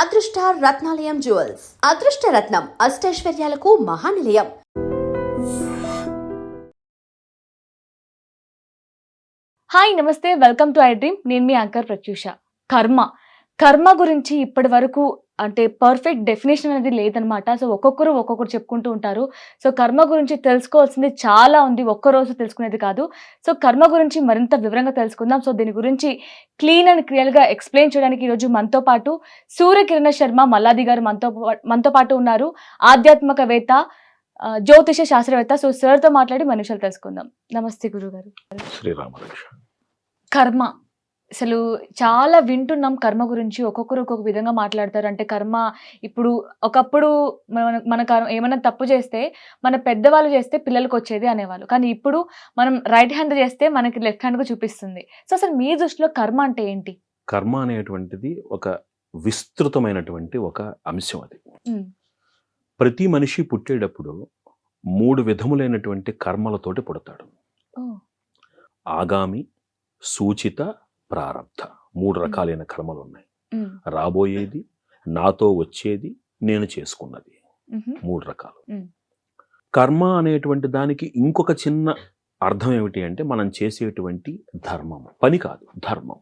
అదృష్ట రత్నాలయం జ్యువెల్స్ అదృష్ట రత్నం అష్టైశ్వర్యాలకు మహానిలయం. హాయ్ నమస్తే, వెల్కమ్ టు ఐ డ్రీమ్. నేను మీ యాంకర్ ప్రత్యూష. కర్మ గురించి ఇప్పటి వరకు అంటే పర్ఫెక్ట్ డెఫినేషన్ అనేది లేదనమాట. సో ఒక్కొక్కరు చెప్పుకుంటూ ఉంటారు. సో కర్మ గురించి తెలుసుకోవాల్సింది చాలా ఉంది, ఒక్కరోజు తెలుసుకునేది కాదు. సో కర్మ గురించి మరింత వివరంగా తెలుసుకుందాం. సో దీని గురించి క్లీన్ అండ్ క్లియర్గా ఎక్స్ప్లెయిన్ చేయడానికి ఈరోజు మనతో పాటు సూర్యకిరణ శర్మ మల్లాది గారు మనతో పాటు ఉన్నారు. ఆధ్యాత్మికవేత్త, జ్యోతిష శాస్త్రవేత్త. సో సార్తో మాట్లాడి మన విషయాలు తెలుసుకుందాం. నమస్తే గురుగారు. కర్మ అసలు చాలా వింటున్నాం. కర్మ గురించి ఒక్కొక్కరు ఒక్కొక్క విధంగా మాట్లాడతారు. అంటే కర్మ ఇప్పుడు ఒకప్పుడు మన ఏమైనా తప్పు చేస్తే మన పెద్దవాళ్ళు చేస్తే పిల్లలకు వచ్చేది అనేవాళ్ళు. కానీ ఇప్పుడు మనం రైట్ హ్యాండ్ చేస్తే మనకి లెఫ్ట్ హ్యాండ్గా చూపిస్తుంది. సో అసలు మీ దృష్టిలో కర్మ అంటే ఏంటి? కర్మ అనేటువంటిది ఒక విస్తృతమైనటువంటి ఒక అంశం. అది ప్రతి మనిషి పుట్టేటప్పుడు 3 విధములైనటువంటి కర్మలతోటి పుడతాడు. ఆగామి, సూచిత, ప్రారబ్ధ. 3 రకాలైన కర్మలు ఉన్నాయి. రాబోయేది, నాతో వచ్చేది, నేను చేసుకున్నది. 3 రకాలు. కర్మ అనేటువంటి దానికి ఇంకొక చిన్న అర్థం ఏమిటి అంటే మనం చేసేటువంటి ధర్మం. పని కాదు, ధర్మం.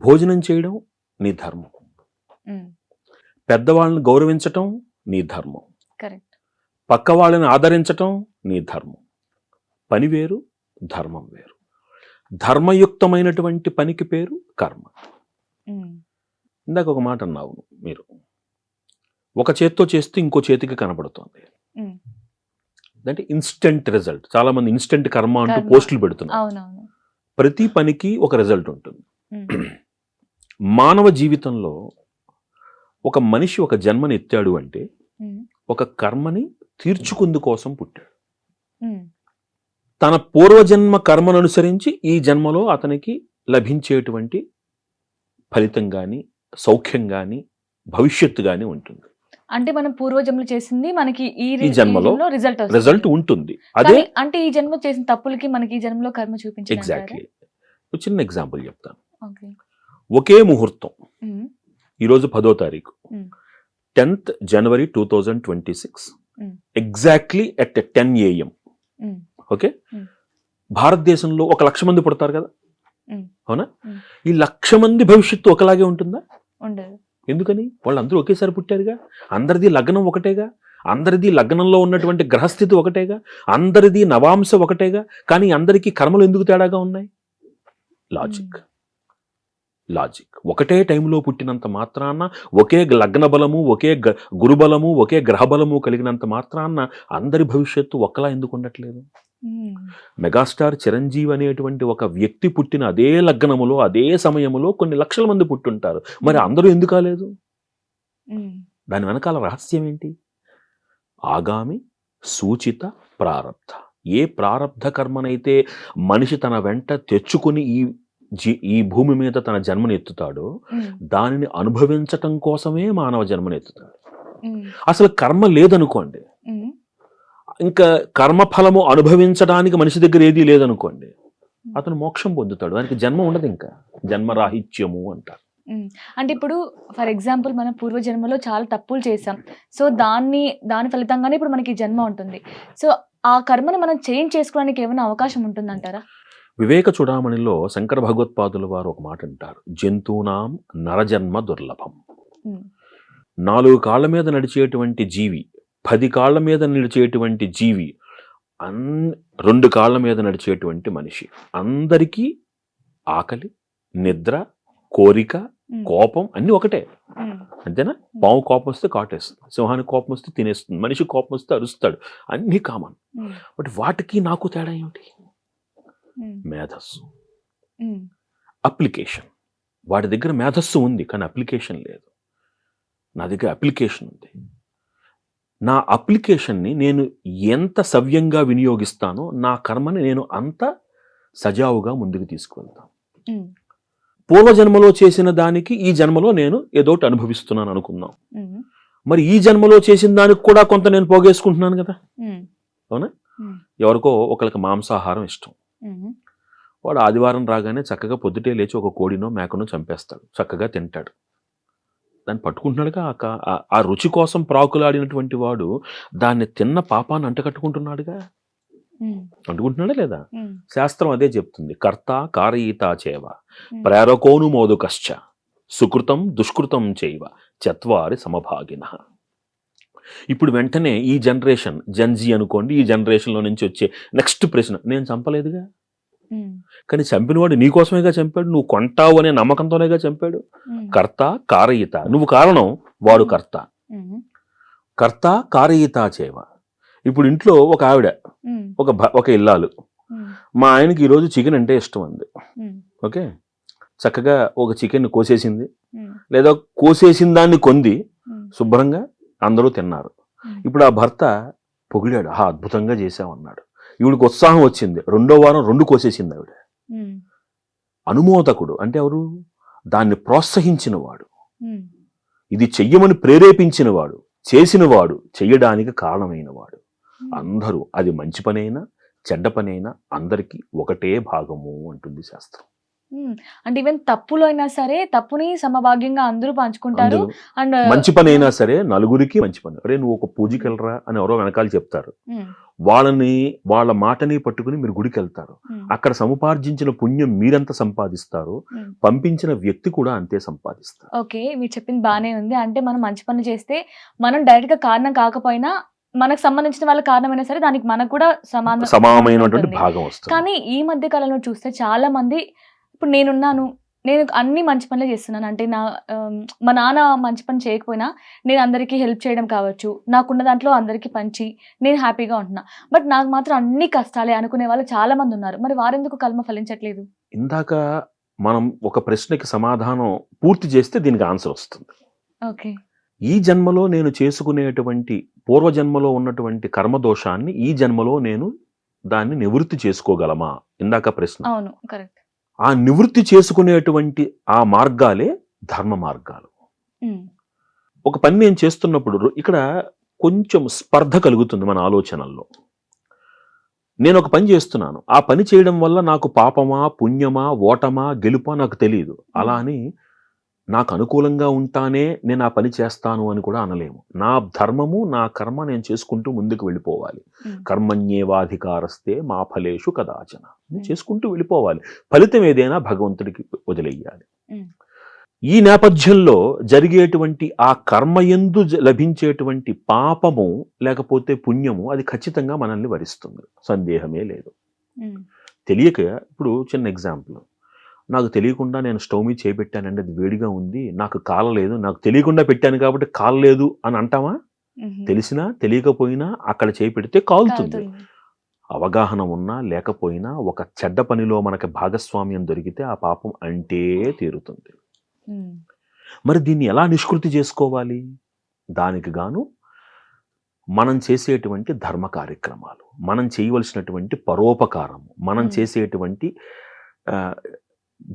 భోజనం చేయడం నీ ధర్మం. పెద్దవాళ్ళని గౌరవించటం నీ ధర్మం. పక్క వాళ్ళని ఆదరించటం నీ ధర్మం. పని వేరు, ధర్మం వేరు. ధర్మయుక్తమైనటువంటి పనికి పేరు కర్మ. ఇందాక ఒక మాట అన్నావు మీరు, ఒక చేత్తో చేస్తే ఇంకో చేతికి కనబడుతుంది అంటే ఇన్స్టెంట్ రిజల్ట్. చాలా మంది ఇన్స్టెంట్ కర్మ అంటూ పోస్టులు పెడుతున్నారు. ప్రతి పనికి ఒక రిజల్ట్ ఉంటుంది. మానవ జీవితంలో ఒక మనిషి ఒక జన్మని ఎత్తాడు అంటే ఒక కర్మని తీర్చుకుందు కోసం పుట్టాడు. తన పూర్వజన్మ కర్మను అనుసరించి ఈ జన్మలో అతనికి లభించేటువంటి ఫలితం కానీ, సౌఖ్యం కానీ, భవిష్యత్తు కానీ ఉంటుంది. అంటే మనం పూర్వజన్మలో చేసింది మనకి ఈ జన్మలో రిజల్ట్ ఉంటుంది. అదే అంటే ఈ జన్మ చేసిన తప్పులకి మనకి ఈ జన్మలో కర్మ చూపించింది. ఎగ్జాక్ట్లీ. చిన్న ఎగ్జాంపుల్ చెప్తాను. ఒకే ముహూర్తం. ఈరోజు 10వ తారీఖు, 10th January 2026, exactly at 10 AM. Okay, భారతదేశంలో 1,00,000 మంది పుడతారు కదా, అవునా? ఈ 1,00,000 మంది భవిష్యత్తు ఒకలాగే ఉంటుందా? ఎందుకని? వాళ్ళందరూ ఒకేసారి పుట్టారుగా. అందరిది లగ్నం ఒకటేగా, అందరిది లగ్నంలో ఉన్నటువంటి గ్రహస్థితి ఒకటేగా, అందరిది నవాంశ ఒకటేగా. కానీ అందరికీ కర్మలు ఎందుకు తేడాగా ఉన్నాయి? లాజిక్. ఒకటే టైంలో పుట్టినంత మాత్రాన, ఒకే లగ్న బలము, ఒకే గురుబలము, ఒకే గ్రహబలము కలిగినంత మాత్రాన అందరి భవిష్యత్తు ఒకలా ఎందుకు ఉండట్లేదు? మెగాస్టార్ చిరంజీవి అనేటువంటి ఒక వ్యక్తి పుట్టిన అదే లగ్నములో, అదే సమయములో కొన్ని లక్షల మంది పుట్టుంటారు. మరి అందరూ ఎందుకు కాలేదు? దాని వెనకాల రహస్యం ఏంటి? ఆగామి, సూచిత, ప్రారబ్ధ. ఏ ప్రారబ్ధ కర్మనైతే మనిషి తన వెంట తెచ్చుకుని ఈ భూమి మీద తన జన్మను ఎత్తుతాడో దానిని అనుభవించటం కోసమే మానవ జన్మను ఎత్తుతాడు. అసలు కర్మ లేదనుకోండి, ఇంకా కర్మఫలము అనుభవించడానికి మనిషి దగ్గర ఏదీ లేదనుకోండి, అతను మోక్షం పొందుతాడు. దానికి జన్మ ఉండదు, ఇంకా జన్మరాహిత్యము అంటారు. అంటే ఇప్పుడు ఫర్ ఎగ్జాంపుల్ మనం పూర్వజన్మలో చాలా తప్పులు చేసాం. సో దాని ఫలితంగానే ఇప్పుడు మనకి జన్మ ఉంటుంది. సో ఆ కర్మను మనం చేంజ్ చేసుకోవడానికి ఏమైనా అవకాశం ఉంటుందంటారా? వివేక చూడామణిలో శంకర భగవత్పాదుల వారు ఒక మాట అంటారు, జంతువునాం నరజన్మ దుర్లభం. 4 కాళ్ళ మీద నడిచేటువంటి జీవి, 10 కాళ్ళ మీద నడిచేటువంటి జీవి, 2 కాళ్ళ మీద నడిచేటువంటి మనిషి, అందరికీ ఆకలి, నిద్ర, కోరిక, కోపం అన్నీ ఒకటే. అంతేనా? పాము కోపం వస్తే కాటేస్తుంది, సింహానికి కోపం వస్తే తినేస్తుంది, మనిషి కోపం వస్తే అరుస్తాడు, అన్నీ కామన్. బట్ వాటికి నాకు తేడా ఏమిటి? మేధస్సు, అప్లికేషన్. వాడి దగ్గర మేధస్సు ఉంది కానీ అప్లికేషన్ లేదు. నా దగ్గర అప్లికేషన్ ఉంది. నా అప్లికేషన్ని నేను ఎంత సవ్యంగా వినియోగిస్తానో నా కర్మని నేను అంత సజావుగా ముందుకు తీసుకువెళ్తాను. పూర్వజన్మలో చేసిన దానికి ఈ జన్మలో నేను ఏదోటి అనుభవిస్తున్నాను అనుకుందాం. మరి ఈ జన్మలో చేసిన దానికి కూడా కొంత నేను పోగేసుకుంటున్నాను కదా, అవునా? ఎవరికో ఒకరికి మాంసాహారం ఇష్టం. వాడు ఆదివారం రాగానే చక్కగా పొద్దుటే లేచి ఒక కోడినో మేకనో చంపేస్తాడు, చక్కగా తింటాడు. దాన్ని పట్టుకుంటున్నాడుగా. ఆ రుచి కోసం ప్రాకులాడినటువంటి వాడు దాన్ని తిన్న పాపాన్ని అంటకట్టుకుంటున్నాడుగా. అంటుకుంటున్నాడా లేదా? శాస్త్రం అదే చెప్తుంది. కర్త కారయీత చేవ ప్రేరకోను మోదుకశ్చ సుకృతం దుష్కృతం చేయవ చత్వారి సమభాగిన. ఇప్పుడు వెంటనే ఈ జనరేషన్ జెన్జీ అనుకోండి, ఈ జనరేషన్లో నుంచి వచ్చే నెక్స్ట్ ప్రశ్న, నేను చంపలేదుగా, కానీ చంపినవాడు నీకోసమేగా చంపాడు, నువ్వు కొంటావు అనే నమ్మకంతోనేగా చంపాడు. కర్త కారయిత, నువ్వు కారణం, వాడు కర్త. కర్త కారయిత చేవ. ఇప్పుడు ఇంట్లో ఒక ఆవిడ, ఒక ఇల్లాలు, మా ఆయనకి ఈరోజు చికెన్ అంటే ఇష్టం అంది. ఓకే, చక్కగా ఒక చికెన్ కోసేసింది, లేదా కోసేసిన దాన్ని కొంది శుభ్రంగా అందరూ తిన్నారు. ఇప్పుడు ఆ భర్త పొగిడాడు, అద్భుతంగా చేశామన్నాడు. ఈవిడికి ఉత్సాహం వచ్చింది, 2వ వారం 2 కోసేసింది ఆవిడ. అనుమోదకుడు అంటే ఎవరు? దాన్ని ప్రోత్సహించిన వాడు, ఇది చెయ్యమని ప్రేరేపించిన వాడు, చేసినవాడు, చెయ్యడానికి కారణమైన వాడు. అందరూ, అది మంచి పనైనా చెడ్డ పనైనా అందరికీ ఒకటే భాగము అంటుంది శాస్త్రం. అంటే ఈవెన్ తప్పులో అయినా సరే తప్పుని సమభాగ్యంగా అందరూ పంచుకుంటారు. అండ్ మంచి పని అయినా సరే నలుగురికి మంచి పని. అరే నువ్వు ఒక పూజకి వెళ్ళరా అని ఎవరో వెనకాల చెప్తారు, వాళ్ళ మాటని పట్టుకుని మీరు గుడికి వెళ్తారు. అక్కడ సముపార్జించిన పుణ్యం మీరెంత సంపాదిస్తారు, పంపించిన వ్యక్తి కూడా అంతే సంపాదిస్తారు. ఓకే, మీరు చెప్పింది బానే ఉంది. అంటే మనం మంచి పని చేస్తే మనం డైరెక్ట్ గా కారణం కాకపోయినా మనకు సంబంధించిన వాళ్ళ కారణమైనా సరే దానికి మనకు కూడా సమానమైనటువంటి భాగం వస్తుంది. కానీ ఈ మధ్య కాలంలో చూస్తే చాలా మంది, ఇప్పుడు నేను అన్ని మంచి పనులే చేస్తున్నాను, అంటే మా నాన్న మంచి పని చేయకపోయినా నేను అందరికీ హెల్ప్ చేయడం కావచ్చు, నాకున్న దాంట్లో అందరికీ పంచి నేను హ్యాపీగా ఉంటున్నా. బట్ నాకు మాత్రం అన్ని కష్టాలే అనుకునే వాళ్ళు చాలా మంది ఉన్నారు. మరి వారెందుకు కర్మ ఫలించట్లేదు? ఇందాక మనం ఒక ప్రశ్నకి సమాధానం పూర్తి చేస్తే దీనికి ఆన్సర్ వస్తుంది. ఓకే, ఈ జన్మలో నేను చేసుకునేటువంటి పూర్వజన్మలో ఉన్నటువంటి కర్మదోషాన్ని ఈ జన్మలో నేను దాన్ని నివృత్తి చేసుకోగలమా? ఇందాక ప్రశ్న. అవును, కరెక్ట్. ఆ నివృత్తి చేసుకునేటువంటి ఆ మార్గాలే ధర్మ మార్గాలు. ఒక పని నేను చేస్తున్నప్పుడు ఇక్కడ కొంచెం స్పర్ధ కలుగుతుంది మన ఆలోచనల్లో. నేను ఒక పని చేస్తున్నాను, ఆ పని చేయడం వల్ల నాకు పాపమా పుణ్యమా ఓటమా గెలుపా నాకు తెలియదు. అలా అని నాకు అనుకూలంగా ఉంటానే నేను ఆ పని చేస్తాను అని కూడా అనలేము. నా ధర్మము నా కర్మ నేను చేసుకుంటూ ముందుకు వెళ్ళిపోవాలి. కర్మణ్యేవాధికారస్తే మా ఫలేషు కదాచన, చేసుకుంటూ వెళ్ళిపోవాలి. ఫలితం ఏదైనా భగవంతుడికి వదిలేయాలి. ఈ నేపథ్యంలో జరిగేటువంటి ఆ కర్మయందు లభించేటువంటి పాపము లేకపోతే పుణ్యము అది ఖచ్చితంగా మనల్ని వరిస్తుంది, సందేహమే లేదు. తెలియక, ఇప్పుడు చిన్న ఎగ్జాంపుల్, నాకు తెలియకుండా నేను స్టవ్ మీద చేపెట్టానండి, అది వేడిగా ఉంది, నాకు కాలలేదు, నాకు తెలియకుండా పెట్టాను కాబట్టి కాలలేదు అని అంటామా? తెలిసినా తెలియకపోయినా అక్కడ చేపెడితే కాలుతుంది. అవగాహన ఉన్నా లేకపోయినా ఒక చెడ్డ పనిలో మనకి భాగస్వామ్యం దొరికితే ఆ పాపం అంటే తీరుతుంది. మరి దీన్ని ఎలా నిష్కృతి చేసుకోవాలి? దానికి గాను మనం చేసేటువంటి ధర్మ కార్యక్రమాలు, మనం చేయవలసినటువంటి పరోపకారము, మనం చేసేటువంటి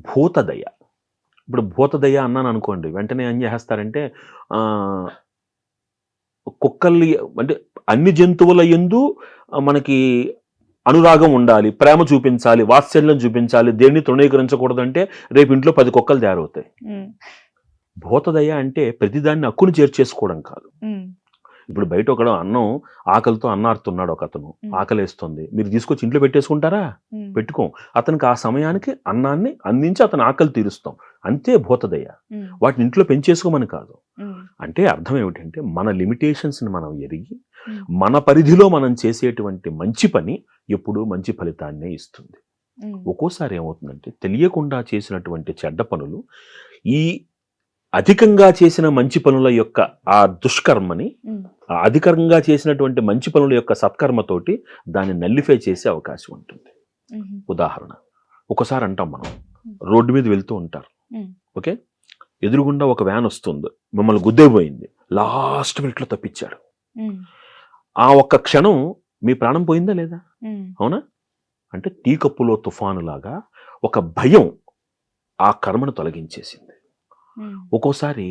భూతదయ. ఇప్పుడు భూతదయ అన్నాను అనుకోండి, వెంటనే ఏం చేస్తారంటే కుక్కల్ని, అంటే అన్ని జంతువుల యందు మనకి అనురాగం ఉండాలి, ప్రేమ చూపించాలి, వాత్సల్యం చూపించాలి, దేన్ని తృణీకరించకూడదంటే రేపు ఇంట్లో 10 కుక్కలు తయారవుతాయి. భూతదయ అంటే ప్రతిదాన్ని హక్కును చేర్చేసుకోవడం కాదు. ఇప్పుడు బయట ఒకడు అన్నం ఆకలితో అన్నారుతున్నాడు, ఒక అతను ఆకలేస్తుంది, మీరు తీసుకొచ్చి ఇంట్లో పెట్టేసుకుంటారా? పెట్టుకోం. అతనికి ఆ సమయానికి అన్నాన్ని అందించి అతను ఆకలి తీరుస్తాం, అంతే భూతదయ. వాటిని ఇంట్లో పెంచేసుకోమని కాదు. అంటే అర్థం ఏమిటంటే మన లిమిటేషన్స్ని మనం ఎరిగి మన పరిధిలో మనం చేసేటువంటి మంచి పని ఎప్పుడూ మంచి ఫలితాన్నే ఇస్తుంది. ఒక్కోసారి ఏమవుతుందంటే తెలియకుండా చేసినటువంటి చెడ్డ పనులు ఈ అధికంగా చేసిన మంచి పనుల యొక్క ఆ దుష్కర్మని, అధికంగా చేసినటువంటి మంచి పనుల యొక్క సత్కర్మతోటి దాన్ని నల్లిఫై చేసే అవకాశం ఉంటుంది. ఉదాహరణ, ఒకసారి అంటాం మనం, రోడ్డు మీద వెళ్తూ ఉంటారు, ఓకే, ఎదురుగుండా ఒక వ్యాన్ వస్తుంది, మిమ్మల్ని గుద్దేపోయింది, లాస్ట్ మినిట్లో తప్పించాడు. ఆ ఒక్క క్షణం మీ ప్రాణం పోయిందా లేదా? అవునా? అంటే టీ కప్పులో తుఫాను లాగా ఒక భయం ఆ కర్మను తొలగించేసింది. ఒక్కోసారి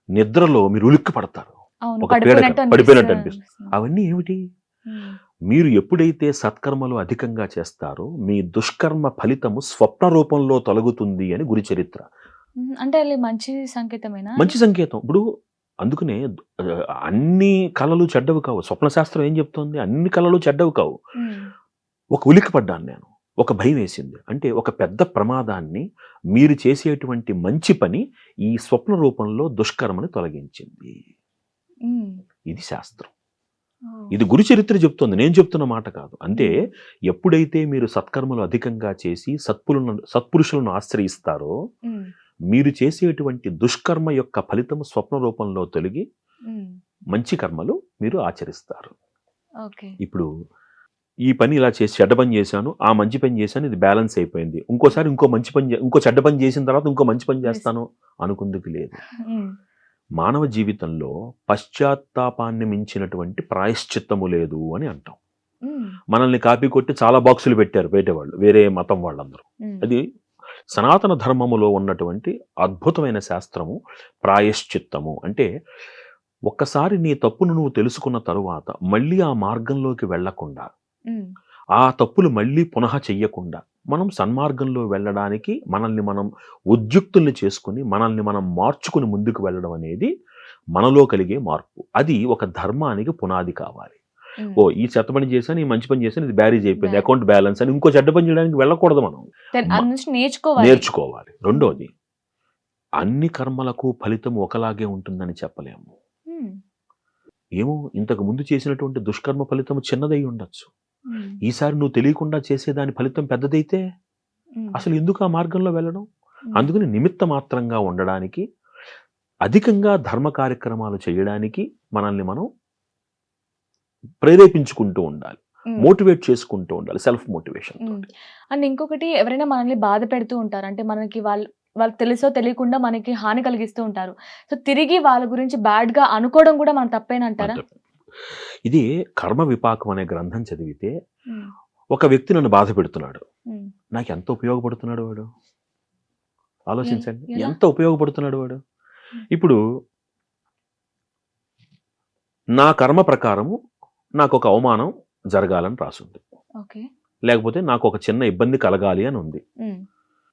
నిద్రలో మీరు ఉలిక్కి పడతారు, ఒక పడిపోయినట్టు అనిపిస్తుంది. అవన్నీ ఏమిటి? మీరు ఎప్పుడైతే సత్కర్మలు అధికంగా చేస్తారో మీ దుష్కర్మ ఫలితము స్వప్న రూపంలో తొలగుతుంది అని గురి చరిత్ర. అంటే అది మంచి సంకేతమేనా? మంచి సంకేతం. ఇప్పుడు అందుకనే అన్ని కళలు చెడ్డవి కావు. స్వప్న శాస్త్రం ఏం చెప్తోంది? అన్ని కళలు చెడ్డవి కావు. హ్మ్. ఒక ఉలిక్కి పడ్డాను నేను. ఒక భయం వేసింది. అంటే ఒక పెద్ద ప్రమాదాన్ని మీరు చేసేటువంటి మంచి పని ఈ స్వప్న రూపంలో దుష్కర్మని తొలగించింది. హ్మ్. ఇది శాస్త్రం. ఓహ్! ఇది గురు చరిత్ర చెప్తోంది. నేను చెప్తున్న మాట కాదు. అంటే హ్మ్. ఎప్పుడైతే మీరు సత్కర్మలు అధికంగా చేసి సత్పురుషులను ఆశ్రయిస్తారో హ్మ్. మీరు చేసేటువంటి దుష్కర్మ యొక్క ఫలితం స్వప్న రూపంలో తొలగి హ్మ్. మంచి కర్మలు మీరు ఆచరిస్తారు. ఓకే. ఇప్పుడు ఈ పని ఇలా చేసి చెడ్డ పని చేశాను, ఆ మంచి పని చేశాను, ఇది బ్యాలెన్స్ అయిపోయింది. ఇంకోసారి ఇంకో చెడ్డ పని చేసిన తర్వాత ఇంకో మంచి పని చేస్తాను అనుకుందుకు లేదు. హ్మ్. మానవ జీవితంలో పశ్చాత్తాపాన్ని మించినటువంటి ప్రాయశ్చిత్తము లేదు అని అంటాం. హ్మ్. మనల్ని కాపీ కొట్టి చాలా బాక్సులు పెట్టారు బయట వాళ్ళు, వేరే మతం వాళ్ళందరూ. హ్మ్. అది సనాతన ధర్మములో ఉన్నటువంటి అద్భుతమైన శాస్త్రము ప్రాయశ్చిత్తము. అంటే ఒక్కసారి నీ తప్పును నువ్వు తెలుసుకున్న తరువాత మళ్ళీ ఆ మార్గంలోకి వెళ్లకుండా, హ్మ్. ఆ తప్పులు మళ్ళీ పునః చెయ్యకుండా మనం సన్మార్గంలో వెళ్ళడానికి మనల్ని మనం ఉద్యుక్తుల్ని చేసుకుని మనల్ని మనం మార్చుకుని ముందుకు వెళ్ళడం అనేది మనలో కలిగే మార్పు. అది ఒక ధర్మానికి పునాది కావాలి. హ్మ్. ఓ ఈ చెత్త పని చేశాను, ఈ మంచి పని చేశాను, ఇది బ్యారేజ్ అయిపోయింది, బ్యారేజ్. అకౌంట్ బ్యాలెన్స్ అని ఇంకో చెడ్డ పని చేయడానికి వెళ్ళకూడదు మనం. దాని నుంచి నేర్చుకోవాలి. నేర్చుకోవాలి. రెండోది, అన్ని కర్మలకు ఫలితం ఒకలాగే ఉంటుందని చెప్పలేము. హ్మ్. ఏమో ఇంతకు ముందు చేసినటువంటి దుష్కర్మ ఫలితం చిన్నదై ఉండొచ్చు. హ్మ్. ఈసారి నువ్వు తెలియకుండా చేసేదాని ఫలితం పెద్దదైతే హ్మ్. అసలు ఎందుకు ఆ మార్గంలో వెళ్ళడం? హ్మ్. అందుకని నిమిత్త మాత్రంగా ఉండడానికి, అధికంగా ధర్మ కార్యక్రమాలు చేయడానికి మనల్ని మనం ప్రేరేపించుకుంటూ ఉండాలి. హ్మ్. మోటివేట్ చేసుకుంటూ ఉండాలి. సెల్ఫ్ మోటివేషన్ హ్మ్. తోటి. అండ్ ఇంకొకటి ఎవరైనా మనల్ని బాధ పెడుతూ ఉంటారు. అంటే మనకి వాళ్ళు తెలుసో తెలియకుండా మనకి హాని కలిగిస్తూ ఉంటారు. సో, తిరిగి వాళ్ళ గురించి బ్యాడ్‌గా అనుకోవడం కూడా మన తప్పేనంటారా? అంతే. ఇది కర్మ విపాకం అనే గ్రంథం చదివితే హ్మ్. ఒక వ్యక్తి నన్ను బాధ పెడుతున్నాడు. హ్మ్. నాకు ఎంత ఉపయోగపడుతున్నాడు వాడు? ఆలోచించండి. ఎలా? ఎంత ఉపయోగపడుతున్నాడు వాడు? హ్మ్. ఇప్పుడు నా కర్మ ప్రకారము నాకొక అవమానం జరగాలని రాసుంది. ఓకే. లేకపోతే నాకొక చిన్న ఇబ్బంది కలగాలి అని ఉంది. హ్మ్.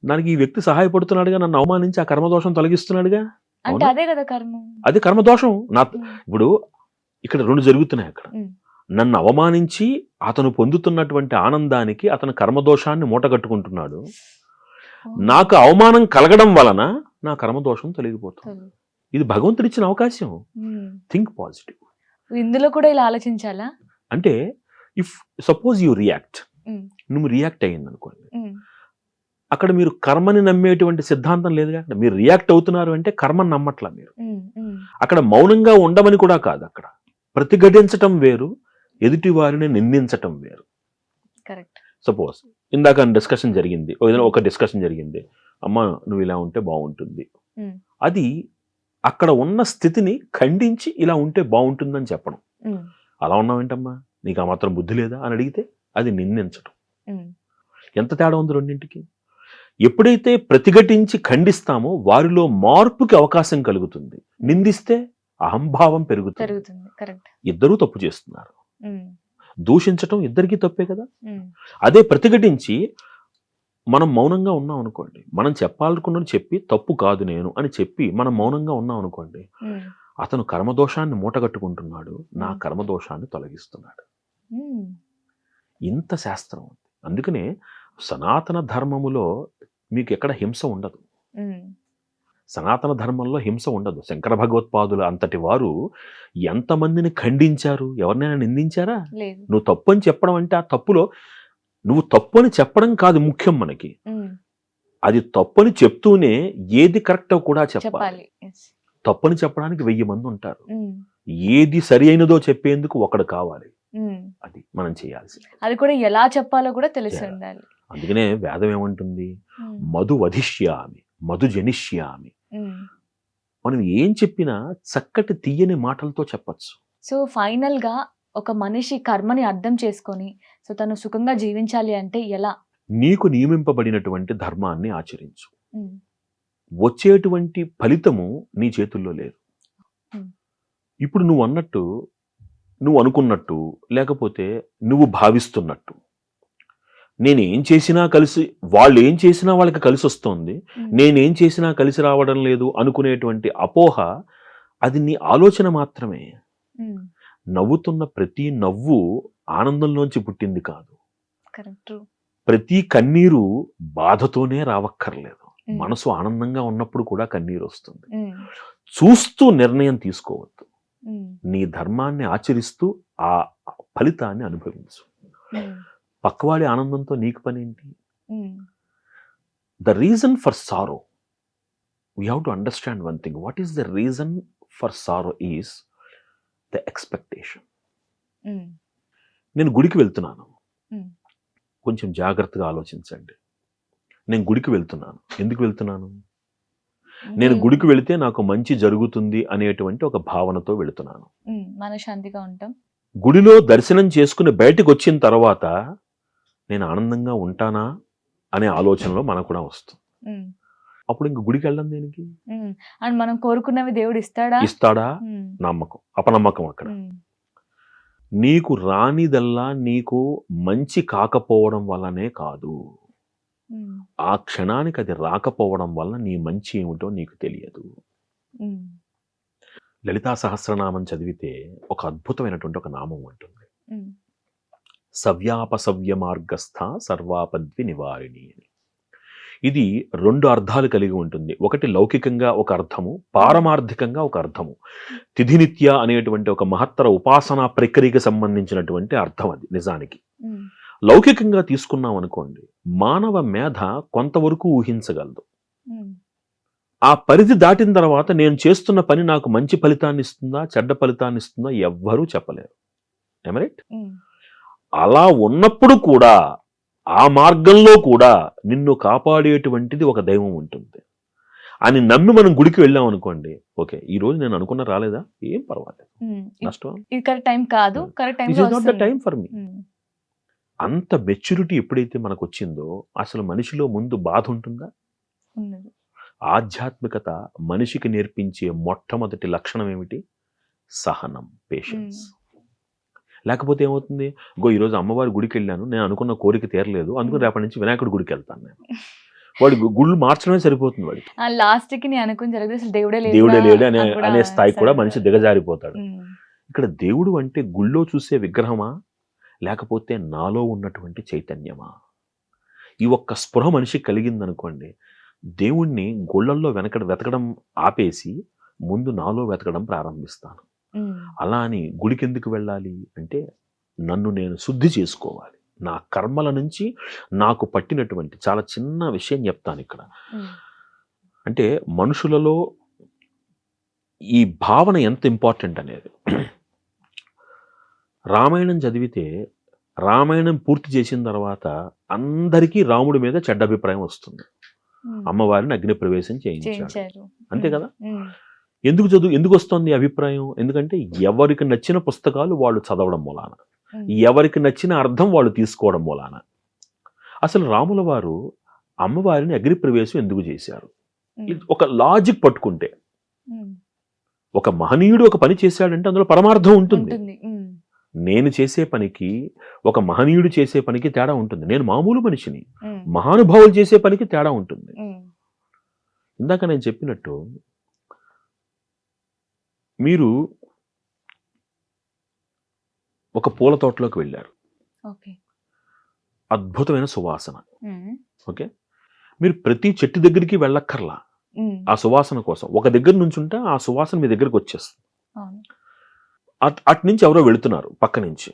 దానికి ఈ వ్యక్తి సహాయపడుతున్నాడుగా, నన్ను అవమానించి ఆ కర్మదోషం తొలగిస్తున్నాడుగా. అంటే అవునా? అదే కదా కర్మ. అది కర్మదోషం. హ్మ్. ఇప్పుడు ఇక్కడ 2 జరుగుతున్నాయి అక్కడ. హ్మ్. నన్ను అవమానించి అతను పొందుతున్నటువంటి ఆనందానికి అతను కర్మదోషాన్ని మూటగట్టుకుంటున్నాడు. ఓహ్! నాకు అవమానం కలగడం వలన నా కర్మదోషం తొలగిపోతుంది. హ్మ్. ఇది భగవంతుడిచ్చిన అవకాశం. హ్మ్. Think positive. ఇందులో కూడా ఇలా ఆలోచించాలా? అంటే ఇఫ్ సపోజ్ యూ రియాక్ట్, హ్మ్. నువ్వు రియాక్ట్ అయ్యిందనుకోండి. హ్మ్. అక్కడ మీరు కర్మని నమ్మేటువంటి సిద్ధాంతం లేదుగా. మీరు రియాక్ట్ అవుతున్నారు అంటే కర్మని నమ్మట్లా మీరు. హ్మ్. హ్మ్. అక్కడ మౌనంగా ఉండమని కూడా కాదు అక్కడ. ప్రతిఘటించటం వేరు, ఎదుటి వారిని నిందించటం వేరు. కరెక్ట్. సపోజ్ ఇందాక డిస్కషన్ జరిగింది. ఏదైనా ఒక డిస్కషన్ జరిగింది. అమ్మా నువ్వు ఇలా ఉంటే బాగుంటుంది. హ్మ్. అది అక్కడ ఉన్న స్థితిని ఖండించి ఇలా ఉంటే బాగుంటుందని చెప్పడం. హ్మ్. అలా ఉన్నావేంటమ్మా? నీకు ఆ మాత్రం బుద్ధి లేదా అని అడిగితే అది నిందించటం. హ్మ్. ఎంత తేడా ఉంది రెండింటికి? ఎప్పుడైతే ప్రతిఘటించి ఖండిస్తామో వారిలో మార్పుకి అవకాశం కలుగుతుంది. నిందిస్తే అహంభావం పెరుగుతుంది. పెరుగుతుంది. కరెక్ట్. ఇద్దరూ తప్పు చేస్తున్నారు. హ్మ్. దూషించటం ఇద్దరికీ తప్పే కదా. హ్మ్. అదే ప్రతిఘటించి మనం మౌనంగా ఉన్నాం అనుకోండి, మనం చెప్పాలనుకున్నది చెప్పి తప్పు కాదు నేను అని చెప్పి మనం మౌనంగా ఉన్నాం అనుకోండి, హ్మ్. అతను కర్మదోషాన్ని మూటగట్టుకుంటున్నాడు, నా హ్మ్. కర్మదోషాన్ని తొలగిస్తున్నాడు. హ్మ్. ఇంత శాస్త్రం ఉంది. అందుకనే సనాతన ధర్మములో మీకు ఎక్కడ హింస ఉండదు. హ్మ్. సనాతన ధర్మంలో హింస ఉండదు. శంకర భగవత్పాదులు అంతటి వారు ఎంతమందిని ఖండించారు? ఎవరినైనా నిందించారా? లేదు. నువ్వు తప్పు అని చెప్పడం అంటే ఆ తప్పులో నువ్వు తప్పు అని చెప్పడం కాదు ముఖ్యం మనకి. హ్మ్. అది తప్పని చెప్తూనే ఏది కరెక్టో కూడా చెప్పాలి. చెప్పాలి. యెస్. తప్పని చెప్పడానికి 1000 మంది ఉంటారు. హ్మ్. ఏది సరి అయినదో చెప్పేందుకు ఒకడు కావాలి. హ్మ్. అది మనం చేయాల్సింది. అది కూడా ఎలా చెప్పాలో కూడా తెలిసి ఉండాలి. అందుకనే వేదం ఏమంటుంది? హ్మ్. మధు వధిష్యామి, మధు జనిష్యామి. హ్మ్. మనం ఏం చెప్పినా చక్కటి తీయని మాటలతో చెప్పచ్చు. సో, ఫైనల్‌గా ఒక మనిషి కర్మని అర్థం చేసుకొని, సో, తను సుఖంగా జీవించాలి అంటే ఎలా? నీకు నియమింపబడినటువంటి ధర్మాన్ని ఆచరించు. హ్మ్. వచ్చేటువంటి ఫలితము నీ చేతుల్లో లేదు. హ్మ్. ఇప్పుడు నువ్వు అన్నట్టు, నువ్వు అనుకున్నట్టు, లేకపోతే నువ్వు భావిస్తున్నట్టు నేనేం చేసినా కలిసి, వాళ్ళు ఏం చేసినా వాళ్ళకి కలిసి వస్తుంది, నేనేం చేసినా కలిసి రావడం లేదు అనుకునేటువంటి అపోహ, అది నీ ఆలోచన మాత్రమే. నవ్వుతున్న ప్రతి నవ్వు ఆనందంలోంచి పుట్టింది కాదు. కరెక్ట్. ప్రతి కన్నీరు బాధతోనే రావక్కర్లేదు. మనసు ఆనందంగా ఉన్నప్పుడు కూడా కన్నీరు వస్తుంది. చూస్తూ నిర్ణయం తీసుకోవద్దు. నీ ధర్మాన్ని ఆచరిస్తూ ఆ ఫలితాన్ని అనుభవించు. పక్కవాడి ఆనందంతో నీకు పనేంటి? The reason for sorrow, we have to understand one thing. What is the reason for sorrow is the expectation. నేను గుడికి వెళ్తున్నాను, కొంచెం జాగ్రత్తగా ఆలోచించండి. నేను గుడికి వెళ్తున్నాను, ఎందుకు వెళ్తున్నాను? నేను గుడికి వెళితే నాకు మంచి జరుగుతుంది అనేటువంటి ఒక భావనతో వెళుతున్నాను. మనశ్శాంతిగా ఉంటాం. గుడిలో దర్శనం చేసుకుని బయటకు వచ్చిన తర్వాత నేను ఆనందంగా ఉంటానా అనే ఆలోచనలో మనకు కూడా వస్తుంది. అప్పుడు ఇంక గుడికి వెళ్ళడం దేనికి? అండ్ మనం కోరుకున్నవి దేవుడు ఇస్తాడా? నమ్మకం, అపనమ్మకం. అక్కడ నీకు రానిదల్లా నీకు మంచి కాకపోవడం వల్లనే కాదు, ఆ క్షణానికి అది రాకపోవడం వల్ల నీ మంచి ఏమిటో నీకు తెలియదు. లలితా సహస్రనామం చదివితే ఒక అద్భుతమైనటువంటి ఒక నామం ఉంటుంది, సవ్యాపసవ్య మార్గస్థ సర్వాపద్వి నివారిణి అని. ఇది 2 అర్థాలు కలిగి ఉంటుంది. ఒకటి లౌకికంగా ఒక అర్థము, పారమార్థికంగా ఒక అర్థము. తిథినిత్య అనేటువంటి ఒక మహత్తర ఉపాసనా ప్రక్రియకి సంబంధించినటువంటి అర్థం అది నిజానికి. లౌకికంగా తీసుకున్నాం అనుకోండి, మానవ మేధ కొంతవరకు ఊహించగలదు. ఆ పరిధి దాటిన తర్వాత నేను చేస్తున్న పని నాకు మంచి ఫలితాన్ని ఇస్తుందా, చెడ్డ ఫలితాన్ని ఇస్తుందా ఎవ్వరూ చెప్పలేరు. రైట్? అలా ఉన్నప్పుడు కూడా ఆ మార్గంలో కూడా నిన్ను కాపాడేటువంటిది ఒక దైవం ఉంటుంది అని నమ్మి మనం గుడికి వెళ్ళాం అనుకోండి, ఓకే ఈ రోజు నేను అనుకున్న రాలేదా, ఏం పర్వాలేదు, నష్టం, ఇది కరెక్ట్ టైం కాదు, correct time is not the time for me. అంత మెచ్యూరిటీ ఎప్పుడైతే మనకు వచ్చిందో అసలు మనిషిలో ముందు బాధ ఉంటుందా? ఆధ్యాత్మికత మనిషికి నేర్పించే మొట్టమొదటి లక్షణం ఏమిటి? సహనం, పేషెన్స్. లేకపోతే ఏమవుతుంది, ఈరోజు అమ్మవారి గుడికి వెళ్ళాను, నేను అనుకున్న కోరిక తీరలేదు, అందుకని రేపటి నుంచి వినాయకుడి గుడికి వెళ్తాను నేను. వాడి గుళ్ళు మార్చడమే సరిపోతుంది వాడికి. లాస్ట్ కి నేను అనుకుని జరిగితే అసలు దేవుడే లేడు అనే స్థాయికి కూడా మనిషి దిగజారిపోతాడు. ఇక్కడ దేవుడు అంటే గుళ్ళో చూసే విగ్రహమా, లేకపోతే నాలో ఉన్నటువంటి చైతన్యమా? ఈ ఒక్క స్పృహ మనిషికి కలిగిందనుకోండి, దేవుణ్ణి గుళ్ళల్లో వెతకడం ఆపేసి ముందు నాలో వెతకడం ప్రారంభిస్తాను. అలా అని గుడికి ఎందుకు వెళ్ళాలి అంటే, నన్ను నేను శుద్ధి చేసుకోవాలి. నా కర్మల నుంచి నాకు పట్టినటువంటి చాలా చిన్న విషయం చెప్తాను ఇక్కడ. అంటే మనుషులలో ఈ భావన ఎంత ఇంపార్టెంట్ అనేది. రామాయణం చదివితే, రామాయణం పూర్తి చేసిన తర్వాత అందరికీ రాముడి మీద చెడ్డ అభిప్రాయం వస్తుంది. అమ్మవారిని అగ్ని ప్రవేశం చేయించారు, అంతే కదా? ఎందుకు వస్తుంది అభిప్రాయం? ఎందుకంటే ఎవరికి నచ్చిన పుస్తకాలు వాళ్ళు చదవడం మూలాన, ఎవరికి నచ్చిన అర్థం వాళ్ళు తీసుకోవడం మూలాన. అసలు రాముల వారు అమ్మవారిని అగ్ని ప్రవేశం ఎందుకు చేశారు? ఒక లాజిక్ పట్టుకుంటే, ఒక మహనీయుడు ఒక పని చేశాడంటే అందులో పరమార్థం ఉంటుంది. నేను చేసే పనికి, ఒక మహనీయుడు చేసే పనికి తేడా ఉంటుంది. నేను మామూలు మనిషిని, మహానుభావులు చేసే పనికి తేడా ఉంటుంది. ఇందాక నేను చెప్పినట్టు, మీరు ఒక పూల తోటలోకి వెళ్ళారు, అద్భుతమైన సువాసన, ఓకే, మీరు ప్రతి చెట్టు దగ్గరికి వెళ్ళక్కర్లా ఆ సువాసన కోసం. ఒక దగ్గర నుంచి ఉంటే ఆ సువాసన మీ దగ్గరకు వచ్చేస్తుంది. అటు నుంచి ఎవరో వెళుతున్నారు పక్క నుంచి,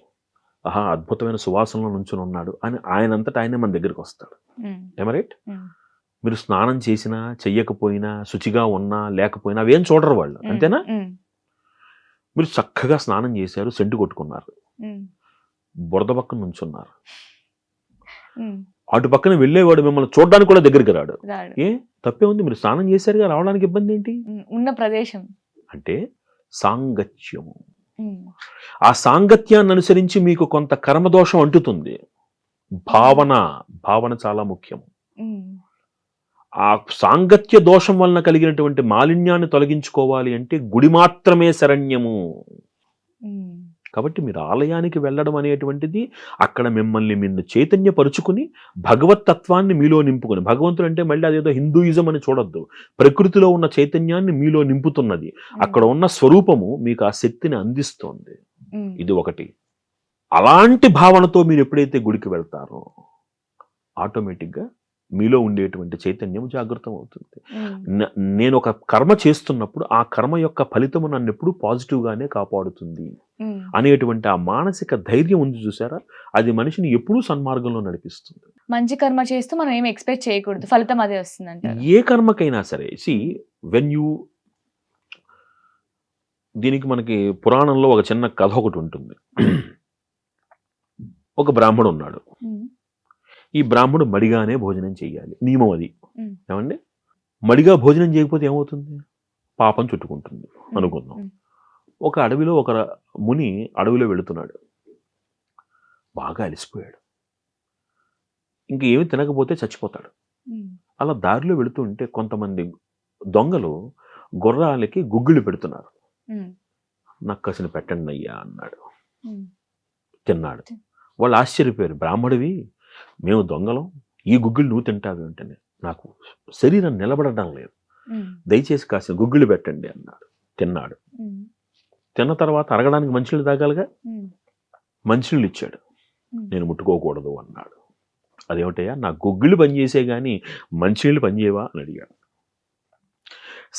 ఆహా అద్భుతమైన సువాసనలో నుంచుని ఉన్నాడు అని ఆయనంతటా ఆయనే మన దగ్గరికి వస్తాడు. రైట్? మీరు స్నానం చేసినా చెయ్యకపోయినా, శుచిగా ఉన్నా లేకపోయినా అవేం చూడరు వాళ్ళు, అంతేనా? మీరు చక్కగా స్నానం చేశారు, సెంటు కొట్టుకున్నారు, బురద పక్కన నుంచున్నారు, అటు పక్కన వెళ్ళేవాడు మిమ్మల్ని చూడడానికి కూడా దగ్గరికి రాడు. ఏ తప్పే ఉంది, మీరు స్నానం చేశారుగా, రావడానికి ఇబ్బంది ఏంటి? ఉన్న ప్రదేశం అంటే సాంగత్యము. ఆ సాంగత్యాన్ని అనుసరించి మీకు కొంత కర్మదోషం అంటుతుంది. భావన చాలా ముఖ్యం. ఆ సాంగత్య దోషం వలన కలిగినటువంటి మాలిన్యాన్ని తొలగించుకోవాలి అంటే గుడి మాత్రమే శరణ్యము. కాబట్టి మీరు ఆలయానికి వెళ్ళడం అనేటువంటిది అక్కడ మిమ్మల్ని మీరు చైతన్యపరుచుకుని భగవత్ తత్వాన్ని మీలో నింపుకొని, భగవంతుడు అంటే మళ్ళీ అదేదో హిందూయిజం అని చూడొద్దు, ప్రకృతిలో ఉన్న చైతన్యాన్ని మీలో నింపుతున్నది, అక్కడ ఉన్న స్వరూపము మీకు ఆ శక్తిని అందిస్తోంది. ఇది ఒకటి. అలాంటి భావనతో మీరు ఎప్పుడైతే గుడికి వెళ్తారో ఆటోమేటిక్గా మీలో ఉండేటువంటి చైతన్యం జాగృతం అవుతుంది. నేను ఒక కర్మ చేస్తున్నప్పుడు ఆ కర్మ యొక్క ఫలితము నన్ను ఎప్పుడు పాజిటివ్గానే కాపాడుతుంది అనేటువంటి ఆ మానసిక ధైర్యం ఉంది చూసారా, అది మనిషిని ఎప్పుడూ సన్మార్గంలో నడిపిస్తుంది. మంచి కర్మ చేస్తూ మనం ఏం ఎక్స్పెక్ట్ చేయకూడదు, ఫలితం అదే వస్తుంది. ఏ కర్మకైనా సరే వెన్ యూ, దీనికి మనకి పురాణంలో ఒక చిన్న కథ ఒకటి ఉంటుంది. ఒక బ్రాహ్మడు ఉన్నాడు. ఈ బ్రాహ్మడు మడిగానే భోజనం చేయాలి, నియమం అది. ఏమండి, మడిగా భోజనం చేయకపోతే ఏమవుతుంది? పాపం చుట్టుకుంటుంది అనుకుందాం. ఒక అడవిలో ఒక ముని అడవిలో వెళుతున్నాడు, బాగా అలసిపోయాడు, ఇంక ఏమి తినకపోతే చచ్చిపోతాడు. అలా దారిలో వెళుతూ ఉంటే కొంతమంది దొంగలు గుర్రాలకి గుగ్గిళ్ళు పెడుతున్నారు. నాకు కాసిన పెట్టండి అయ్యా అన్నాడు. తిన్నాడు. వాళ్ళు ఆశ్చర్యపోయారు, బ్రాహ్మడివి, మేము దొంగలం, ఈ గుగ్గిళ్ళు నువ్వు తింటావు ఏంటని, నాకు శరీరం నిలబడడం లేదు, దయచేసి కాసిన గుగ్గిళ్ళు పెట్టండి అన్నాడు. తిన్నాడు. తిన్న తర్వాత అరగడానికి మంచినీళ్ళు తాగాలిగా, మంచినీళ్ళు ఇచ్చాడు. నేను ముట్టుకోకూడదు అన్నాడు. అదేమిటయ్యా, నా గుగ్గిళ్ళు పనిచేసే కానీ మంచినీళ్ళు పనిచేయవా అని అడిగాడు.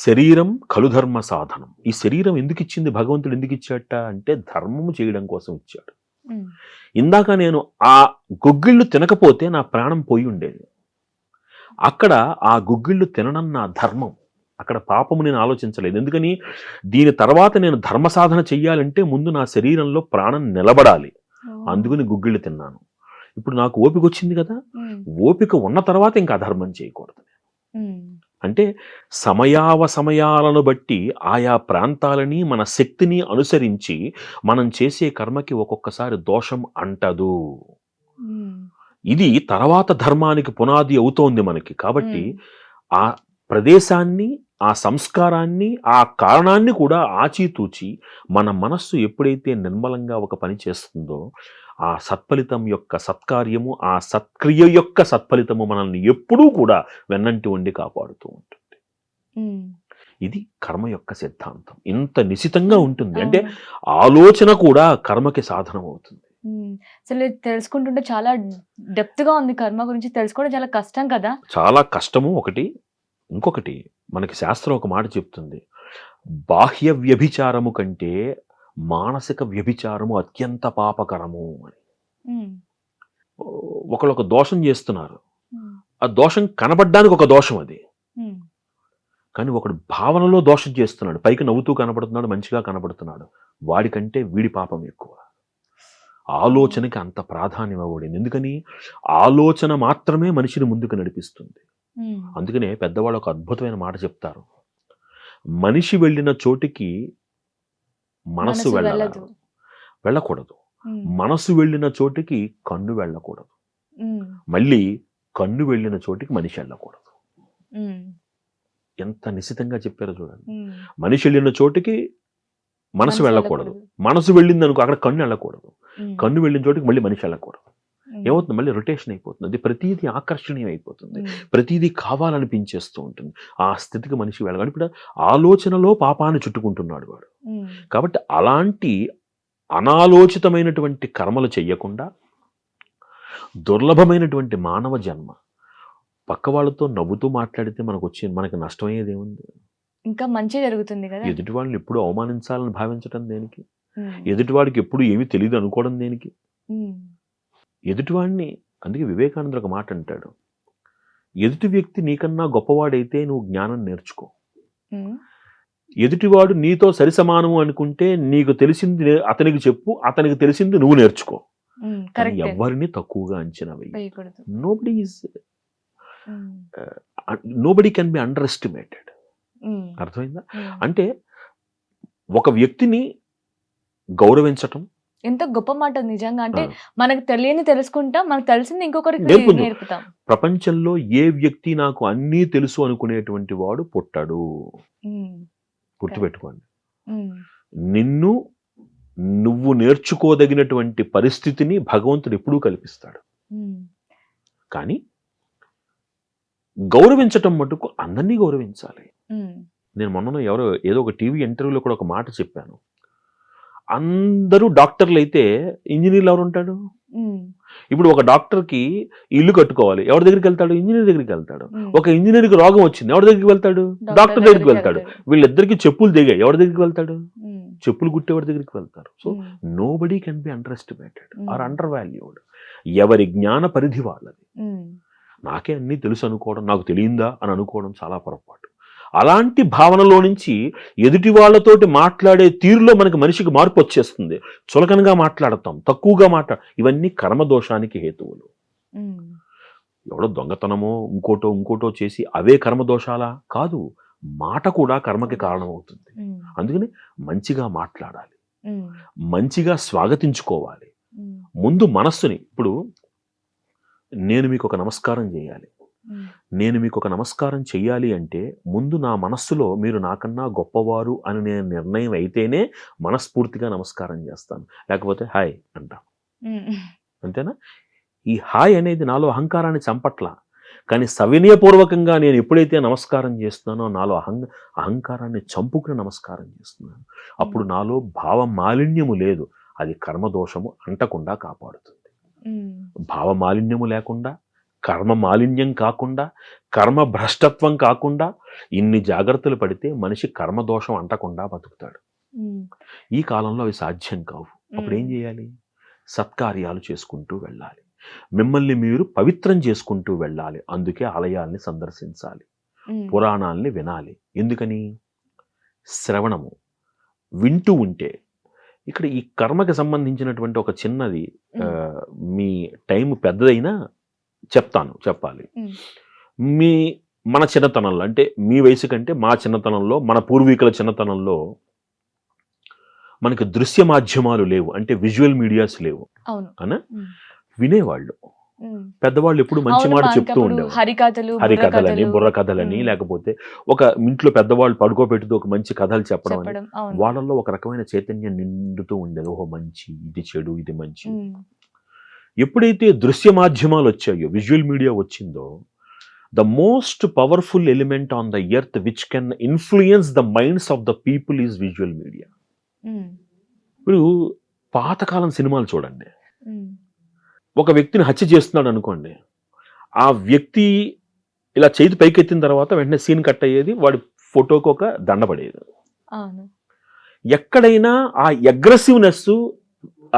శరీరం కలుధర్మ సాధనం. ఈ శరీరం ఎందుకు ఇచ్చింది భగవంతుడు, ఎందుకు ఇచ్చాట అంటే ధర్మము చేయడం కోసం ఇచ్చాడు. ఇందాక నేను ఆ గుగ్గిళ్ళు తినకపోతే నా ప్రాణం పోయి ఉండేది. అక్కడ ఆ గుగ్గిళ్ళు తినడం నా ధర్మం, అక్కడ పాపము నేను ఆలోచించలేదు. ఎందుకని, దీని తర్వాత నేను ధర్మ సాధన చెయ్యాలంటే ముందు నా శరీరంలో ప్రాణం నిలబడాలి, అందుకని గుగ్గిళ్ళు తిన్నాను. ఇప్పుడు నాకు ఓపిక వచ్చింది కదా, ఓపిక ఉన్న తర్వాత ఇంకా అధర్మం చేయకూడదు. అంటే సమయాలను బట్టి ఆయా ప్రాంతాలని మన శక్తిని అనుసరించి మనం చేసే కర్మకి ఒక్కొక్కసారి దోషం అంటదు. ఇది తర్వాత ధర్మానికి పునాది అవుతోంది మనకి. కాబట్టి ఆ ప్రదేశాన్ని, ఆ సంస్కారాన్ని, ఆ కారణాన్ని కూడా ఆచితూచి మన మనస్సు ఎప్పుడైతే నిర్మలంగా ఒక పని చేస్తుందో ఆ సత్ఫలితం యొక్క సత్కార్యము, ఆ సత్క్రియ యొక్క సత్ఫలితము మనల్ని ఎప్పుడూ కూడా వెన్నంటి ఉండి కాపాడుతూ ఉంటుంది. ఇది కర్మ యొక్క సిద్ధాంతం. ఇంత నిశితంగా ఉంటుంది అంటే ఆలోచన కూడా కర్మకి సాధనం అవుతుంది. అసలు తెలుసుకుంటుంటే చాలా డెప్త్ గా ఉంది. కర్మ గురించి తెలుసుకోవడం చాలా కష్టం కదా. చాలా కష్టము ఒకటి. ఇంకొకటి మనకి శాస్త్రం ఒక మాట చెప్తుంది, బాహ్య వ్యభిచారము కంటే మానసిక వ్యభిచారము అత్యంత పాపకరము అని. ఒకళ్ళు ఒక దోషం చేస్తున్నారు, ఆ దోషం కనబడ్డానికి ఒక దోషం అది, కానీ ఒకడు భావనలో దోషం చేస్తున్నాడు, పైకి నవ్వుతూ కనబడుతున్నాడు, మంచిగా కనబడుతున్నాడు, వాడికంటే వీడి పాపం ఎక్కువ. ఆలోచనకి అంత ప్రాధాన్యం ఇవ్వబడింది. ఎందుకని, ఆలోచన మాత్రమే మనిషిని ముందుకు నడిపిస్తుంది. అందుకనే పెద్దవాళ్ళు ఒక అద్భుతమైన మాట చెప్తారు, మనిషి వెళ్ళిన చోటికి మనసు వెళ్ళకూడదు, మనసు వెళ్ళిన చోటికి కన్ను వెళ్ళకూడదు, మళ్ళీ కన్ను వెళ్ళిన చోటికి మనిషి వెళ్ళకూడదు. ఎంత నిశితంగా చెప్పారో చూడండి. మనిషి వెళ్ళిన చోటికి మనసు వెళ్ళకూడదు, మనసు వెళ్ళింది అనుకో అక్కడ కన్ను వెళ్ళకూడదు, కన్ను వెళ్ళిన చోటికి మళ్ళీ మనిషి వెళ్ళకూడదు. ఏమవుతుంది, మళ్ళీ రొటేషన్ అయిపోతుంది, అది ప్రతిదీ ఆకర్షణీయం అయిపోతుంది, ప్రతిదీ కావాలనిపించేస్తూ ఉంటుంది. ఆ స్థితికి మనిషి వెళ్ళగాలి. ఇప్పుడు ఆలోచనలో పాపాన్ని చుట్టుకుంటున్నాడు వాడు. కాబట్టి అలాంటి అనాలోచితమైనటువంటి కర్మలు చెయ్యకుండా దుర్లభమైనటువంటి మానవ జన్మ, పక్క వాళ్ళతో నవ్వుతూ మాట్లాడితే మనకి నష్టమయ్యేది ఏముంది? ఇంకా మంచి జరుగుతుంది కదా. ఎదుటి వాళ్ళని ఎప్పుడు అవమానించాలని భావించడం దేనికి? ఎదుటివాడికి ఎప్పుడు ఏమీ తెలియదు అనుకోవడం దేనికి? ఎదుటివాడిని, అందుకే వివేకానందుడు ఒక మాట అంటాడు, ఎదుటి వ్యక్తి నీకన్నా గొప్పవాడైతే నువ్వు జ్ఞానం నేర్చుకో, ఎదుటివాడు నీతో సరిసమానము అనుకుంటే నీకు తెలిసింది అతనికి చెప్పు, అతనికి తెలిసింది నువ్వు నేర్చుకో. ఎవరిని తక్కువగా అంచనా వేయకూడదు. Nobody can be under estimated. అర్థమైందా? అంటే ఒక వ్యక్తిని గౌరవించటం ఎంత గొప్ప మాట నిజంగా. అంటే మనకు తెలియని తెలుసుకుంటాం, మనకు తెలిసింది ఇంకొకరికి నేర్పుతాం. ప్రపంచంలో ఏ వ్యక్తి నాకు అన్నీ తెలుసు అనుకునేటువంటి వాడు పుట్టాడు. గుర్తుపెట్టుకోండి, నిన్ను నువ్వు నేర్చుకోదగినటువంటి పరిస్థితిని భగవంతుడు ఎప్పుడూ కల్పిస్తాడు. కానీ గౌరవించటం మటుకు అందరినీ గౌరవించాలి. నేను మొన్న ఏదో ఒక టీవీ ఇంటర్వ్యూలో కూడా ఒక మాట చెప్పాను. అందరూ డాక్టర్లు అయితే ఇంజనీర్లు ఎవరు ఉంటాడు? ఇప్పుడు ఒక డాక్టర్కి ఇల్లు కట్టుకోవాలి, ఎవరి దగ్గరికి వెళ్తాడు? ఇంజనీర్ దగ్గరికి వెళ్తాడు. ఒక ఇంజనీర్కి రోగం వచ్చింది, ఎవరి దగ్గరికి వెళ్తాడు? డాక్టర్ దగ్గరికి వెళ్తాడు. వీళ్ళిద్దరికి చెప్పులు దిగాయి, ఎవరి దగ్గరికి వెళ్తాడు? చెప్పులు కుట్టేవాడి దగ్గరికి వెళ్తారు. So nobody can be underestimated or undervalued. ఎవరి జ్ఞాన పరిధి వాళ్ళది. నాకే అన్నీ తెలుసు అనుకోవడం, నాకు తెలియందా అని అనుకోవడం చాలా పొరపాటు. అలాంటి భావనలో నుంచి ఎదుటి వాళ్ళతోటి మాట్లాడే తీరులో మనిషికి మార్పు వచ్చేస్తుంది. చులకనగా మాట్లాడతాం, తక్కువగా ఇవన్నీ కర్మదోషానికి హేతువులు. ఎవడో దొంగతనమో ఇంకోటో చేసి అవే కర్మదోషాలా? కాదు, మాట కూడా కర్మకి కారణమవుతుంది. అందుకని మంచిగా మాట్లాడాలి, మంచిగా స్వాగతించుకోవాలి. ముందు మనస్సుని, ఇప్పుడు నేను మీకు ఒక నమస్కారం చేయాలి, నేను మీకు ఒక నమస్కారం చెయ్యాలి అంటే ముందు నా మనస్సులో మీరు నాకన్నా గొప్పవారు అని నేను నిర్ణయం అయితేనే మనస్ఫూర్తిగా నమస్కారం చేస్తాను. లేకపోతే హాయ్ అంటాను. అంతేనా? ఈ హాయ్ అనేది నాలో అహంకారాన్ని చంపట్లా, కానీ సవినయపూర్వకంగా నేను ఎప్పుడైతే నమస్కారం చేస్తున్నానో నాలో అహంకారాన్ని చంపుకుని నమస్కారం చేస్తున్నాను. అప్పుడు నాలో భావ మాలిన్యము లేదు, అది కర్మదోషము అంటకుండా కాపాడుతుంది. భావ మాలిన్యము లేకుండా, కర్మ మాలిన్యం కాకుండా, కర్మ భ్రష్టత్వం కాకుండా ఇన్ని జాగ్రత్తలు పడితే మనిషి కర్మదోషం అంటకుండా బతుకుతాడు. ఈ కాలంలో అవి సాధ్యం కావు. అప్పుడు ఏం చేయాలి? సత్కార్యాలు చేసుకుంటూ వెళ్ళాలి, మిమ్మల్ని మీరు పవిత్రం చేసుకుంటూ వెళ్ళాలి. అందుకే ఆలయాల్ని సందర్శించాలి, పురాణాల్ని వినాలి. ఎందుకని? శ్రవణము వింటూ ఉంటే. ఇక్కడ ఈ కర్మకి సంబంధించినటువంటి ఒక చిన్నది, మీ టైం పెద్దదైనా చెప్పాలి. మన చిన్నతనంలో, అంటే మీ వయసు కంటే మా చిన్నతనంలో, మన పూర్వీకుల చిన్నతనంలో మనకి దృశ్య మాధ్యమాలు లేవు, అంటే విజువల్ మీడియాస్ లేవు. అనా వినేవాళ్ళు పెద్దవాళ్ళు ఎప్పుడు మంచి మాట చెప్తూ ఉండేవారు. హరికథలని, బుర్ర కథలని, లేకపోతే ఒక ఇంట్లో పెద్దవాళ్ళు పడుకోబెట్టుతూ ఒక మంచి కథలు చెప్పడం అని వాళ్ళల్లో ఒక రకమైన చైతన్యం నిండుతూ ఉండేది. ఓహో మంచి, ఇది చెడు, ఇది మంచి. ఎప్పుడైతే దృశ్య మాధ్యమాలు వచ్చాయో, విజువల్ మీడియా వచ్చిందో, the most powerful element on the earth which can influence the minds of the people is visual media. ఇప్పుడు పాతకాలం సినిమాలు చూడండి, ఒక వ్యక్తిని హత్య చేస్తున్నాడు అనుకోండి, ఆ వ్యక్తి ఇలా చేతి పైకెత్తిన తర్వాత వెంటనే సీన్ కట్ అయ్యేది, వాడి ఫోటోకి ఒక దండ పడేది. ఎక్కడైనా ఆ అగ్రెసివ్నెస్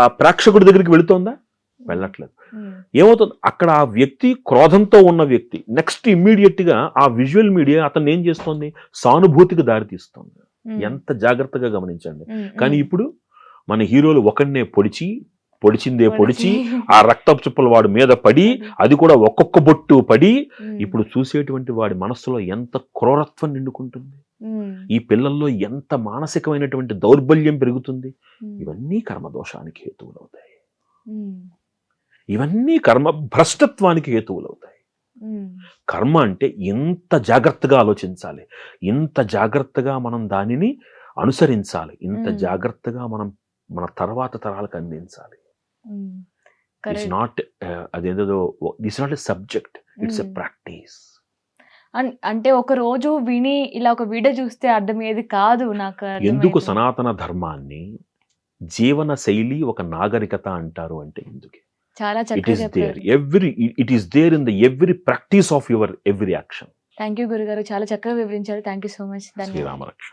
ఆ ప్రేక్షకుడి దగ్గరికి వెళుతోందా? వెళ్ళట్లేదు. ఏమవుతుంది? అక్కడ ఆ వ్యక్తి క్రోధంతో ఉన్న వ్యక్తి నెక్స్ట్ ఇమ్మీడియట్ గా ఆ విజువల్ మీడియా అతను ఏం చేస్తోంది? సానుభూతికి దారితీస్తుంది. ఎంత జాగ్రత్తగా గమనించండి. కానీ ఇప్పుడు మన హీరోలు ఒకరినే పొడిచి ఆ రక్తపు చుప్పలు వాడి మీద పడి, అది కూడా ఒక్కొక్క బొట్టు పడి, ఇప్పుడు చూసేటువంటి వాడి మనస్సులో ఎంత క్రూరత్వం నిండుకుంటుంది, ఈ పిల్లల్లో ఎంత మానసికమైనటువంటి దౌర్బల్యం పెరుగుతుంది. ఇవన్నీ కర్మదోషానికి హేతువులవుతాయి, ఇవన్నీ కర్మ భ్రష్టత్వానికి హేతువులవుతాయి. కర్మ అంటే ఇంత జాగ్రత్తగా ఆలోచించాలి, ఇంత జాగ్రత్తగా మనం దానిని అనుసరించాలి, ఇంత జాగ్రత్తగా మనం మన తర్వాత తరాలకు అందించాలి. ఇట్స్ నాట్ అదేదో it's not a subject, it's a practice. అంటే ఒక రోజు విని ఇలా ఒక వీడియో చూస్తే అర్థమయ్యేది కాదు నాకు. ఎందుకు సనాతన ధర్మాన్ని జీవన శైలి ఒక నాగరికత అంటారు అంటే ఎందుకే? చాలా చక్కగా చెప్పారు. It is there in the every practice of your every action. Thank you గురుగారు, చాలా చక్కగా వివరించారు. Thank you so much. శ్రీరామరక్ష.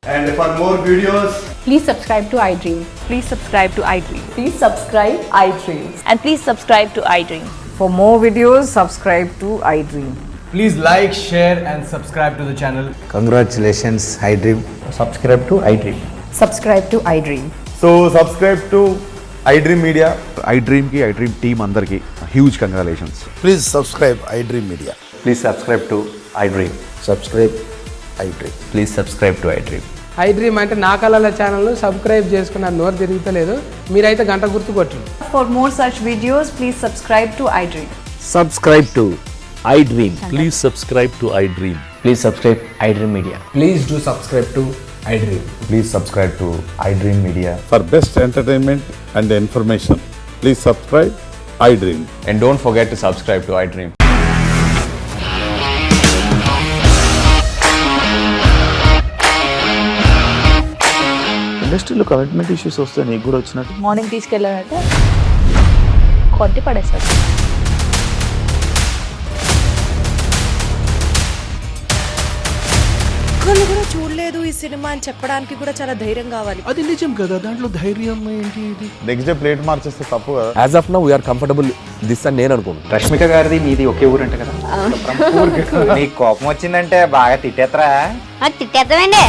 And for more videos, please subscribe to iDream. Please subscribe to iDream. Please subscribe iDream. And please subscribe to iDream. For more videos, subscribe to iDream. please like, share and subscribe to the channel. Congratulations, iDream. Subscribe to iDream. Subscribe to iDream. So subscribe to iDream Media. iDream ki iDream team andarki huge congratulations. Please subscribe iDream Media. Please subscribe to iDream. Subscribe iDream. Please subscribe to iDream. iDream అంటే నా కళల ఛానల్ను subscribe చేసుకున్న నోరు తిరుగుతలేదు, మీరైతే గంట గుర్తు కొట్టండి. For more such videos, please subscribe to iDream. Subscribe to iDream. Please subscribe to iDream. Please subscribe iDream Media. Please do subscribe to iDream. Please subscribe to iDream Media. For best entertainment and information, please subscribe iDream. And don't forget to subscribe to iDream. ఇండస్ట్రీలో commitment issues వస్తే నీకు కూడా వచ్చినట్టు morning తీసుకెళ్ళాలంటే కొట్టి పడేస్తారు. ఒక్కళ్ళు కూడా చూడలేదు ఈ సినిమా అని చెప్పడానికి కూడా చాలా ధైర్యం కావాలి. అది నిజం కదా, దాంట్లో ధైర్యం ఏంటి? ఇది నెక్స్ట్ డే ప్లేట్ మార్చేస్తే తప్పు కదా. As of now we are comfortable this అని నేను అనుకుంటున్నాను. రష్మిక గారిది మీది ఒకే ఊరంట కదా. నీకు కోపం వచ్చిందంటే బాగా తిట్టేత్తరా? తిట్టేద్దామండి.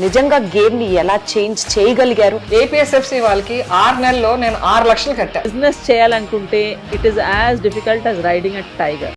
నిజంగా గేమ్ ని ఎలా చేంజ్ చేయగలిగారు? ఏపీఎస్ఎఫ్సి వాళ్ళకి 6 నెలల్లో నేను 6 లక్షలు కట్టా. బిజినెస్ చేయాలనుకుంటే it is as difficult as riding a tiger.